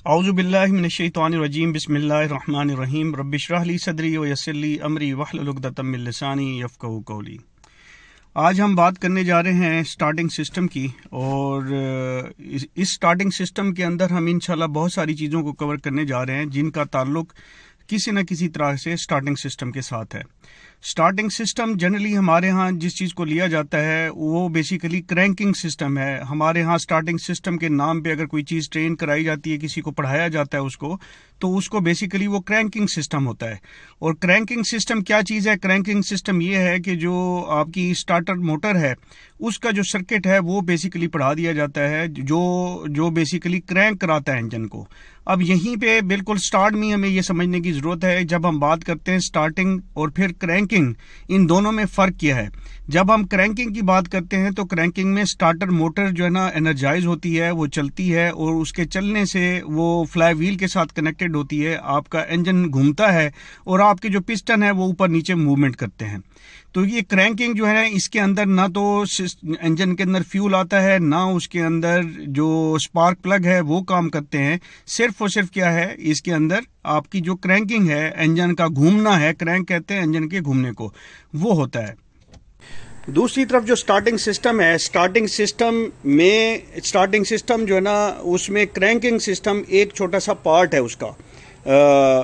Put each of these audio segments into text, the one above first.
औज़ु बिल्लाहि मिनश्शैतानिर्रजीम बिस्मिल्लाहिर्रहमानिर्रहीम रब्बि इश्रह ली सदरी व यस्सिर ली अमरी वहलुल उक़दतम मिन लिसानी यफ़क़हू क़ौली। आज हम बात करने जा रहे हैं स्टार्टिंग सिस्टम की, और इस स्टार्टिंग सिस्टम के अंदर हम इंशाल्लाह बहुत सारी चीज़ों को कवर करने जा रहे हैं जिनका ताल्लुक किसी न किसी तरह से स्टार्टिंग सिस्टम के साथ है। स्टार्टिंग सिस्टम जनरली हमारे यहाँ जिस चीज़ को लिया जाता है वो बेसिकली क्रैंकिंग सिस्टम है। हमारे यहाँ स्टार्टिंग सिस्टम के नाम पे अगर कोई चीज़ ट्रेन कराई जाती है, किसी को पढ़ाया जाता है उसको, तो उसको बेसिकली वो क्रैंकिंग सिस्टम होता है। और क्रैंकिंग सिस्टम क्या चीज़ है? क्रैंकिंग सिस्टम ये है कि जो आपकी स्टार्टर मोटर है उसका जो सर्किट है वो बेसिकली पढ़ा दिया जाता है, जो बेसिकली क्रैंक कराता है इंजन को। अब यहीं पे बिल्कुल स्टार्ट में हमें ये समझने की ज़रूरत है, जब हम बात करते हैं स्टार्टिंग और फिर क्रैंकिंग, इन दोनों में फ़र्क क्या है। जब हम क्रैंकिंग की बात करते हैं तो क्रैंकिंग में स्टार्टर मोटर जो है ना एनर्जाइज होती है, वो चलती है और उसके चलने से वो फ्लाई व्हील के साथ कनेक्टेड होती है, आपका इंजन घूमता है और आपके जो पिस्टन है वो ऊपर नीचे मूवमेंट करते हैं। तो ये क्रैंकिंग जो है ना, इसके अंदर ना तो इंजन के अंदर फ्यूल आता है, ना उसके अंदर जो स्पार्क प्लग है वो काम करते हैं। सिर्फ और सिर्फ क्या है, इसके अंदर आपकी जो क्रैंकिंग है, इंजन का घूमना है, क्रैंक कहते हैं इंजन के घूमने को, वो होता है। दूसरी तरफ जो स्टार्टिंग सिस्टम है, स्टार्टिंग सिस्टम जो है ना, उसमें क्रैंकिंग सिस्टम एक छोटा सा पार्ट है उसका,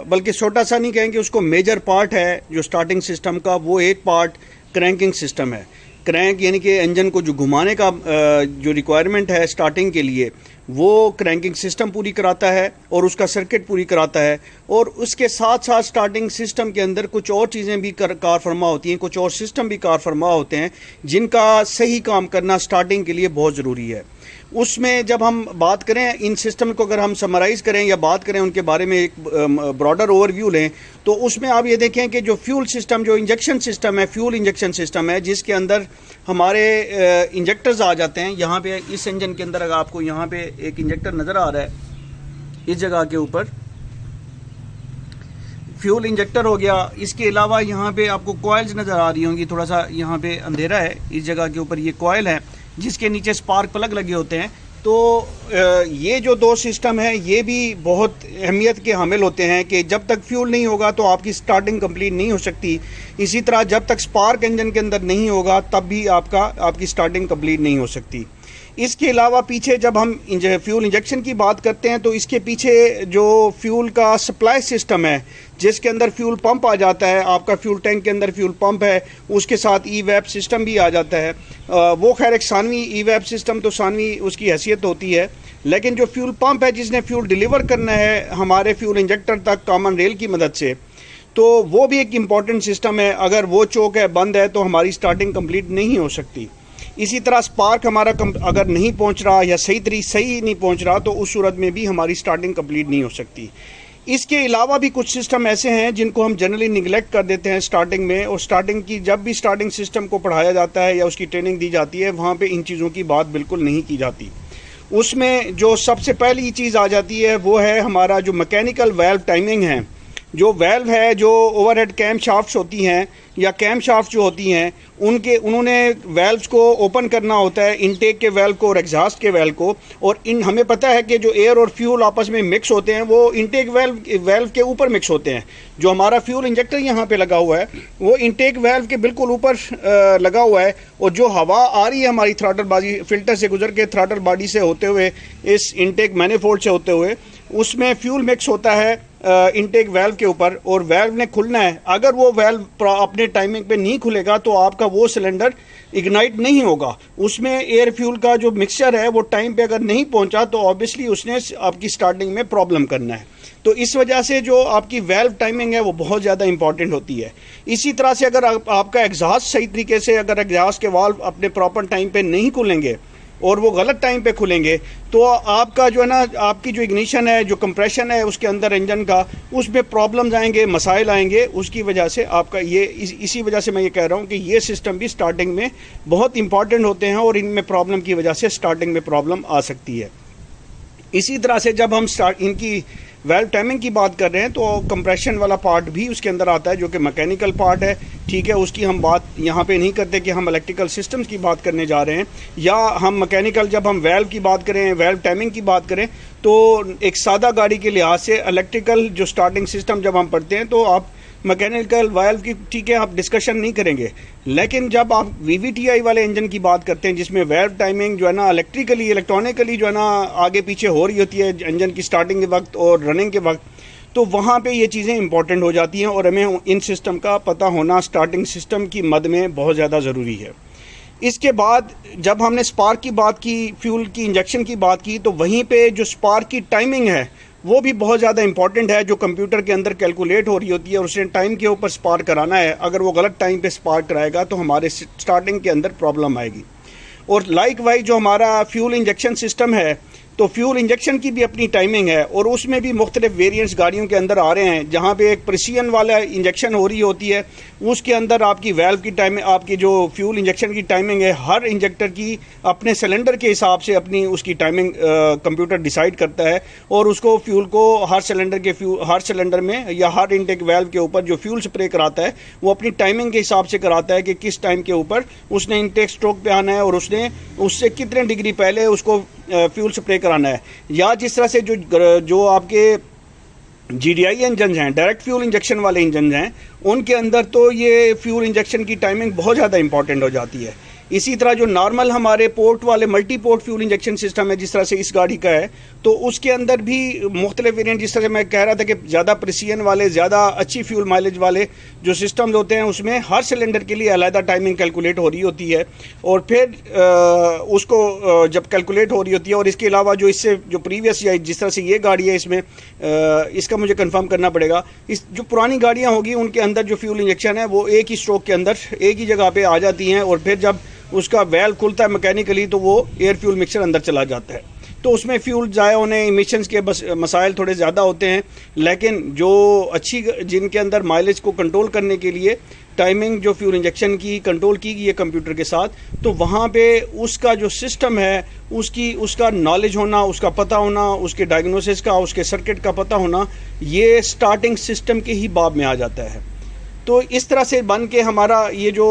बल्कि छोटा सा नहीं कहेंगे उसको, मेजर पार्ट है जो स्टार्टिंग सिस्टम का, वो एक पार्ट क्रैंकिंग सिस्टम है। क्रैंक यानी कि इंजन को जो घुमाने का जो रिक्वायरमेंट है स्टार्टिंग के लिए, वो क्रैंकिंग सिस्टम पूरी कराता है और उसका सर्किट पूरी कराता है। और उसके साथ साथ स्टार्टिंग सिस्टम के अंदर कुछ और चीज़ें भी कार फरमा होती हैं, कुछ और सिस्टम भी कार फरमा होते हैं जिनका सही काम करना स्टार्टिंग के लिए बहुत ज़रूरी है। उसमें जब हम बात करें इन सिस्टम को, अगर हम समराइज़ करें या बात करें उनके बारे में, एक ब्रॉडर ओवरव्यू लें, तो उसमें आप ये देखें कि जो फ्यूल सिस्टम, जो इंजेक्शन सिस्टम है, फ्यूल इंजेक्शन सिस्टम है, जिसके अंदर हमारे इंजेक्टर्स आ जाते हैं। यहाँ पे इस इंजन के अंदर अगर आपको यहाँ पे एक इंजेक्टर नज़र आ रहा है, इस जगह के ऊपर फ्यूल इंजेक्टर हो गया। इसके अलावा यहाँ पे आपको कॉइल्स नज़र आ रही होंगी, थोड़ा सा यहाँ पे अंधेरा है, इस जगह के ऊपर ये कॉइल है जिसके नीचे स्पार्क प्लग लगे होते हैं। तो ये जो दो सिस्टम है ये भी बहुत अहमियत के हामिल होते हैं कि जब तक फ्यूल नहीं होगा तो आपकी स्टार्टिंग कंप्लीट नहीं हो सकती। इसी तरह जब तक स्पार्क इंजन के अंदर नहीं होगा तब भी आपकी स्टार्टिंग कंप्लीट नहीं हो सकती। इसके अलावा पीछे जब हम फ्यूल इंजेक्शन की बात करते हैं तो इसके पीछे जो फ्यूल का सप्लाई सिस्टम है, जिसके अंदर फ्यूल पंप आ जाता है, आपका फ्यूल टैंक के अंदर फ्यूल पंप है, उसके साथ ई वैप सिस्टम भी आ जाता है। वो खैर एक सानवी ई वैप सिस्टम, तो सानवी उसकी हैसियत होती है, लेकिन जो फ्यूल पंप है जिसने फ्यूल डिलीवर करना है हमारे फ्यूल इंजेक्टर तक कॉमन रेल की मदद से, तो वो भी एक इम्पॉर्टेंट सिस्टम है। अगर वो चोक है, बंद है, तो हमारी स्टार्टिंग कंप्लीट नहीं हो सकती। इसी तरह स्पार्क हमारा अगर नहीं पहुंच रहा या सही नहीं पहुंच रहा, तो उस सूरत में भी हमारी स्टार्टिंग कंप्लीट नहीं हो सकती। इसके अलावा भी कुछ सिस्टम ऐसे हैं जिनको हम जनरली निगलेक्ट कर देते हैं स्टार्टिंग में, और स्टार्टिंग की जब भी स्टार्टिंग सिस्टम को पढ़ाया जाता है या उसकी ट्रेनिंग दी जाती है, वहाँ पे इन चीज़ों की बात बिल्कुल नहीं की जाती। उसमें जो सबसे पहली चीज़ आ जाती है वो है हमारा जो मैकेनिकल वाल्व टाइमिंग है। जो वाल्व है, जो ओवरहेड कैम शाफ्ट्स होती हैं या कैम शाफ्ट जो होती हैं, उन्होंने वाल्व्स को ओपन करना होता है, इनटेक के वाल्व को और एग्जॉस्ट के वाल्व को। और हमें पता है कि जो एयर और फ्यूल आपस में मिक्स होते हैं वो इनटेक वाल्व के ऊपर मिक्स होते हैं। जो हमारा फ्यूल इंजेक्टर यहाँ पे लगा हुआ है वो इनटेक वाल्व के बिल्कुल ऊपर लगा हुआ है, और जो हवा आ रही है हमारी थ्रॉटल बॉडी फिल्टर से गुजर के थ्रॉटल बॉडी से होते हुए, इस इनटेक मैनिफोल्ड से होते हुए, उसमें फ्यूल मिक्स होता है इनटेक वाल्व के ऊपर, और वाल्व ने खुलना है। अगर वो वाल्व अपने टाइमिंग पे नहीं खुलेगा तो आपका वो सिलेंडर इग्नाइट नहीं होगा। उसमें एयर फ्यूल का जो मिक्सचर है वो टाइम पे अगर नहीं पहुंचा तो ऑब्वियसली उसने आपकी स्टार्टिंग में प्रॉब्लम करना है। तो इस वजह से जो आपकी वाल्व टाइमिंग है वो बहुत ज़्यादा इंपॉर्टेंट होती है। इसी तरह से अगर आपका एग्जॉस्ट सही तरीके से, अगर एग्जॉस्ट के वाल्व अपने प्रॉपर टाइम पे नहीं खुलेंगे और वो गलत टाइम पे खुलेंगे, तो आपका जो है ना, आपकी जो इग्निशन है, जो कंप्रेशन है उसके अंदर इंजन का, उसमें प्रॉब्लम्स आएंगे, मसाइल आएंगे। उसकी वजह से आपका ये इसी वजह से मैं ये कह रहा हूँ कि ये सिस्टम भी स्टार्टिंग में बहुत इंपॉर्टेंट होते हैं और इनमें प्रॉब्लम की वजह से स्टार्टिंग में प्रॉब्लम आ सकती है। इसी तरह से जब हम इनकी वेल्व टाइमिंग की बात कर रहे हैं तो कंप्रेशन वाला पार्ट भी उसके अंदर आता है जो कि मैकेनिकल पार्ट है, ठीक है। उसकी हम बात यहाँ पे नहीं करते कि हम इलेक्ट्रिकल सिस्टम्स की बात करने जा रहे हैं या हम मैकेनिकल, जब हम वेल्व की बात करें, वेल्व टाइमिंग की बात करें, तो एक सादा गाड़ी के लिहाज से इलेक्ट्रिकल जो स्टार्टिंग सिस्टम जब हम पढ़ते हैं तो आप मैकेनिकल वाल्व की, ठीक है, आप डिस्कशन नहीं करेंगे। लेकिन जब आप VVTi वाले इंजन की बात करते हैं जिसमें वेल्व टाइमिंग जो है ना इलेक्ट्रिकली, इलेक्ट्रॉनिकली जो है ना आगे पीछे हो रही होती है इंजन की स्टार्टिंग के वक्त और रनिंग के वक्त, तो वहाँ पे ये चीज़ें इंपॉर्टेंट हो जाती हैं और हमें इन सिस्टम का पता होना स्टार्टिंग सिस्टम की मद में बहुत ज़्यादा ज़रूरी है। इसके बाद जब हमने स्पार्क की बात की, फ्यूल की इंजेक्शन की बात की, तो वहीं पे जो स्पार्क की टाइमिंग है वो भी बहुत ज़्यादा इंपॉर्टेंट है, जो कंप्यूटर के अंदर कैलकुलेट हो रही होती है और उसने टाइम के ऊपर स्पार्क कराना है। अगर वो गलत टाइम पे स्पार्क कराएगा तो हमारे स्टार्टिंग के अंदर प्रॉब्लम आएगी। और लाइक वाइज जो हमारा फ्यूल इंजेक्शन सिस्टम है, तो फ्यूल इंजेक्शन की भी अपनी टाइमिंग है और उसमें भी मुख्तलिफ वेरिएंट्स गाड़ियों के अंदर आ रहे हैं। जहाँ पे एक प्रेसिजन वाला इंजेक्शन हो रही होती है उसके अंदर आपकी वेल्व की टाइमिंग, आपकी जो फ्यूल इंजेक्शन की टाइमिंग है, हर इंजेक्टर की अपने सिलेंडर के हिसाब से अपनी उसकी टाइमिंग कंप्यूटर डिसाइड करता है और उसको फ्यूल को हर सिलेंडर में या हर इनटेक वेल्व के ऊपर जो फ्यूल स्प्रे कराता है वो अपनी टाइमिंग के हिसाब से कराता है कि किस टाइम के ऊपर उसने इनटेक स्ट्रोक पे आना है और उसने उससे कितने डिग्री पहले उसको फ्यूल स्प्रे कराना है। या जिस तरह से जो आपके GDI इंजन हैं, डायरेक्ट फ्यूल इंजेक्शन वाले इंजन हैं, उनके अंदर तो ये फ्यूल इंजेक्शन की टाइमिंग बहुत ज़्यादा इंपॉर्टेंट हो जाती है। इसी तरह जो नॉर्मल हमारे पोर्ट वाले multi port fuel injection system है जिस तरह से इस गाड़ी का है, तो उसके अंदर भी मुख्तलिफ वेरिएंट, जिस तरह से मैं कह रहा था कि ज़्यादा प्रेसिजन वाले, ज़्यादा अच्छी फ्यूल माइलेज वाले जो सिस्टम्स होते हैं उसमें हर सिलेंडर के लिए अलग टाइमिंग कैलकुलेट हो रही होती है और फिर उसको जब कैलकुलेट हो रही होती है। और इसके अलावा जो इससे जो प्रीवियस या जिस तरह से ये गाड़ी है इसमें इसका मुझे कन्फर्म करना पड़ेगा, इस जो पुरानी गाड़ियाँ होगी उनके अंदर जो फ्यूल इंजेक्शन है वो एक ही स्ट्रोक के अंदर एक ही जगह पर आ जाती हैं और फिर जब उसका वेल्व खुलता है मैकेनिकली तो वो एयर फ्यूल मिक्सर अंदर चला जाता है। तो उसमें फ्यूल ज़ाया होने, इमिशंस के बस मसाइल थोड़े ज़्यादा होते हैं। लेकिन जो अच्छी, जिनके अंदर माइलेज को कंट्रोल करने के लिए टाइमिंग जो फ्यूल इंजेक्शन की कंट्रोल की गई है कंप्यूटर के साथ, तो वहाँ पे उसका जो सिस्टम है उसका नॉलेज होना, उसका पता होना, उसके डायग्नोसिस का, उसके सर्किट का पता होना, ये स्टार्टिंग सिस्टम के ही बाब में आ जाता है। तो इस तरह से बन के हमारा ये जो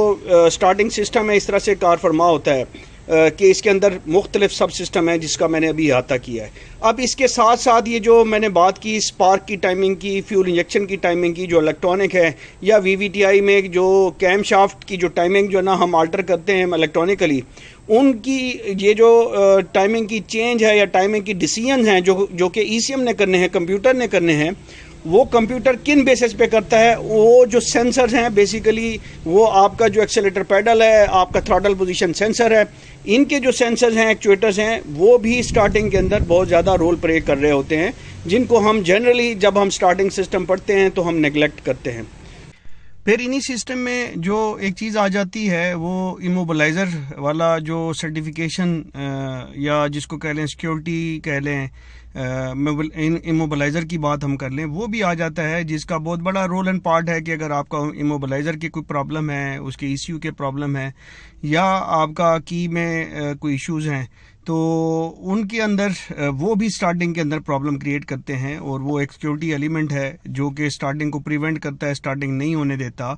स्टार्टिंग सिस्टम है इस तरह से कार फरमा होता है कि इसके अंदर मुख्तलिफ सब सिस्टम है जिसका मैंने अभी अहाता किया है। अब इसके साथ साथ ये जो मैंने बात की स्पार्क की टाइमिंग की, फ्यूल इंजेक्शन की टाइमिंग की, जो इलेक्ट्रॉनिक है या VVTi में जो कैम शाफ्ट की जो टाइमिंग जो है ना हम आल्टर करते हैं इलेक्ट्रॉनिकली, उनकी ये जो टाइमिंग की चेंज है या टाइमिंग की डिसीजन हैं जो कि ECM ने करने हैं, कंप्यूटर ने करने हैं, वो कंप्यूटर किन बेसिस पे करता है? वो जो सेंसर्स हैं बेसिकली वो आपका जो एक्सेलेरेटर पैडल है, आपका थ्रॉटल पोजीशन सेंसर है, इनके जो सेंसर्स हैं, एक्चुएटर्स हैं, वो भी स्टार्टिंग के अंदर बहुत ज़्यादा रोल प्ले कर रहे होते हैं, जिनको हम जनरली जब हम स्टार्टिंग सिस्टम पढ़ते हैं तो हम नेगलेक्ट करते हैं। फिर इन्हीं सिस्टम में जो एक चीज़ आ जाती है वो इमोबलाइज़र वाला जो सर्टिफिकेशन या जिसको कह लें सिक्योरिटी कह लें, इमोबलाइज़र की बात हम कर लें, वो भी आ जाता है, जिसका बहुत बड़ा रोल एंड पार्ट है कि अगर आपका इमोबलाइज़र की कोई प्रॉब्लम है, उसके ECU के प्रॉब्लम है या आपका की में कोई इश्यूज़ हैं, तो उनके अंदर वो भी स्टार्टिंग के अंदर प्रॉब्लम क्रिएट करते हैं और वो एक सिक्योरिटी एलिमेंट है जो कि स्टार्टिंग को प्रिवेंट करता है, स्टार्टिंग नहीं होने देता।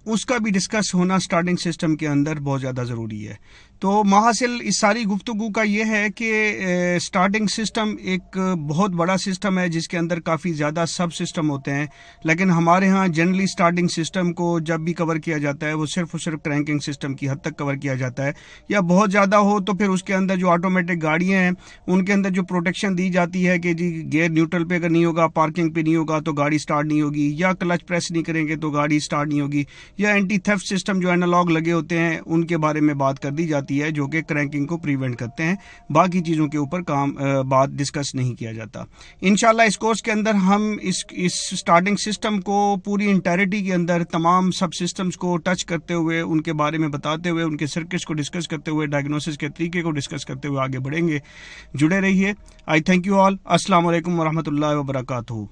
उसका भी डिस्कस होना स्टार्टिंग सिस्टम के अंदर बहुत ज़्यादा ज़रूरी है। तो माहासिल इस सारी गुफ्तगू का ये है कि स्टार्टिंग सिस्टम एक बहुत बड़ा सिस्टम है जिसके अंदर काफ़ी ज़्यादा सब सिस्टम होते हैं, लेकिन हमारे यहाँ जनरली स्टार्टिंग सिस्टम को जब भी कवर किया जाता है वो सिर्फ और सिर्फ क्रैंकिंग सिस्टम की हद तक कवर किया जाता है, या बहुत ज़्यादा हो तो फिर उसके अंदर जो ऑटोमेटिक गाड़ियाँ हैं उनके अंदर जो प्रोटेक्शन दी जाती है कि जी गियर न्यूट्रल पे अगर नहीं होगा, पार्किंग पे नहीं होगा तो गाड़ी स्टार्ट नहीं होगी, या क्लच प्रेस नहीं करेंगे तो गाड़ी स्टार्ट नहीं होगी, या एंटी थेफ्ट सिस्टम जो एनालॉग लगे होते हैं उनके बारे में बात कर दी जाती है जो कि क्रैंकिंग को प्रिवेंट करते हैं। बाकी चीज़ों के ऊपर बात डिस्कस नहीं किया जाता। इंशाल्लाह इस कोर्स के अंदर हम इस स्टार्टिंग सिस्टम को पूरी इंटायरिटी के अंदर तमाम सब सिस्टम्स को टच करते हुए, उनके बारे में बताते हुए, उनके सर्किट्स को डिस्कस करते हुए, डायग्नोसिस के तरीके को डिस्कस करते हुए आगे बढ़ेंगे। जुड़े रहिए। आई थैंक यू ऑल। अस्सलाम वालेकुम वरहमतुल्लाहि वबरकातुहू।